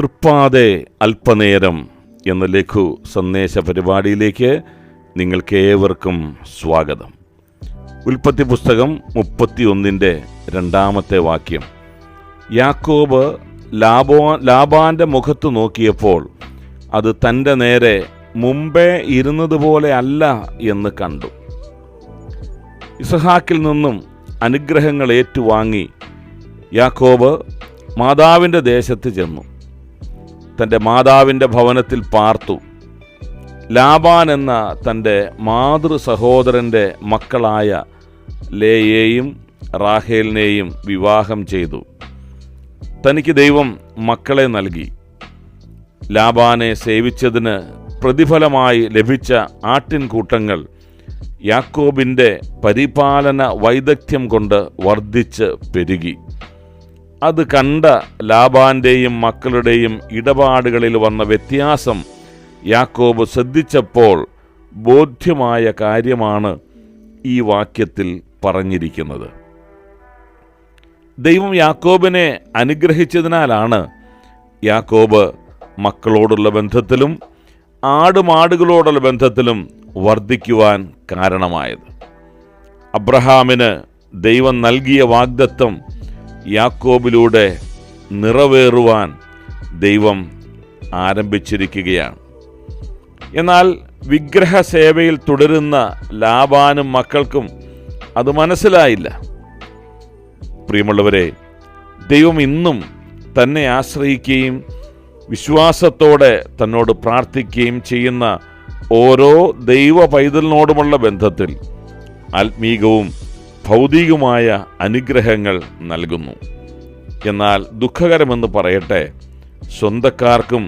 തൃപ്പാതെ അല്പനേരം എന്ന ലഘു സന്ദേശ പരിപാടിയിലേക്ക് നിങ്ങൾക്കേവർക്കും സ്വാഗതം. ഉൽപ്പത്തി പുസ്തകം 31-2 വാക്യം. യാക്കോബ് ലാബാന്റെ മുഖത്ത് നോക്കിയപ്പോൾ അത് തൻ്റെ നേരെ മുമ്പേ ഇരുന്നതുപോലെ അല്ല എന്ന് കണ്ടു. ഇസഹാക്കിൽ നിന്നും അനുഗ്രഹങ്ങൾ ഏറ്റുവാങ്ങി യാക്കോബ് മാതാവിൻ്റെ ദേശത്ത് ചെന്നു. തൻ്റെ മാതാവിൻ്റെ ഭവനത്തിൽ പാർത്തു. ലാബാൻ എന്ന തൻ്റെ മാതൃ സഹോദരൻ്റെ മക്കളായ ലേയെയും റാഹേലിനെയും വിവാഹം ചെയ്തു. തനിക്ക് ദൈവം മക്കളെ നൽകി. ലാബാനെ സേവിച്ചതിന് പ്രതിഫലമായി ലഭിച്ച ആട്ടിൻകൂട്ടങ്ങൾ യാക്കോബിൻ്റെ പരിപാലന വൈദഗ്ധ്യം കൊണ്ട് വർദ്ധിച്ച് പെരുകി. അത് കണ്ട ലാബാൻ്റെയും മക്കളുടെയും ഇടപാടുകളിൽ വന്ന വ്യത്യാസം യാക്കോബ് ശ്രദ്ധിച്ചപ്പോൾ ബോധ്യമായ കാര്യമാണ് ഈ വാക്യത്തിൽ പറഞ്ഞിരിക്കുന്നത്. ദൈവം യാക്കോബിനെ അനുഗ്രഹിച്ചതിനാലാണ് യാക്കോബ് മക്കളോടുള്ള ബന്ധത്തിലും ആടുമാടുകളോടുള്ള ബന്ധത്തിലും വർദ്ധിക്കുവാൻ കാരണമായത്. അബ്രഹാമിന് ദൈവം നൽകിയ വാഗ്ദത്തം യാക്കോബിലൂടെ നിറവേറുവാൻ ദൈവം ആരംഭിച്ചിരിക്കുകയാണ്. എന്നാൽ വിഗ്രഹ സേവയിൽ തുടരുന്ന ലാബാനും മക്കൾക്കും അത് മനസ്സിലായില്ല. പ്രിയമുള്ളവരെ, ദൈവം ഇന്നും തന്നെ ആശ്രയിക്കുകയും വിശ്വാസത്തോടെ തന്നോട് പ്രാർത്ഥിക്കുകയും ചെയ്യുന്ന ഓരോ ദൈവ പൈതലിനോടുമുള്ള ബന്ധത്തിൽ ആത്മീകവും ഭൗതികമായ അനുഗ്രഹങ്ങൾ നൽകുന്നു. എന്നാൽ ദുഃഖകരമെന്ന് പറയട്ടെ, സ്വന്തക്കാർക്കും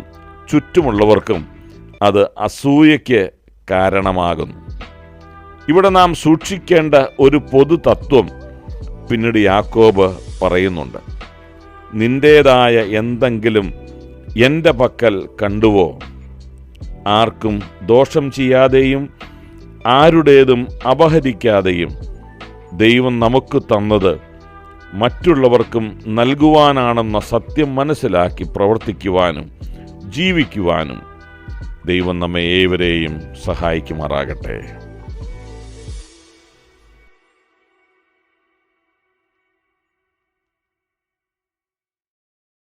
ചുറ്റുമുള്ളവർക്കും അത് അസൂയയ്ക്ക് കാരണമാകുന്നു. ഇവിടെ നാം സൂക്ഷിക്കേണ്ട ഒരു പൊതു തത്വം പിന്നീട് യാക്കോബ് പറയുന്നുണ്ട്. നിന്റേതായ എന്തെങ്കിലും എൻ്റെ പക്കൽ കണ്ടുവോ? ആർക്കും ദോഷം ചെയ്യാതെയും ആരുടേതും അപഹരിക്കാതെയും ദൈവം നമുക്ക് തന്നത് മറ്റുള്ളവർക്കും നൽകുവാനാണെന്ന സത്യം മനസ്സിലാക്കി പ്രവർത്തിക്കുവാനും ജീവിക്കുവാനും ദൈവം നമ്മെ ഏവരെയും സഹായിക്കുമാറാകട്ടെ.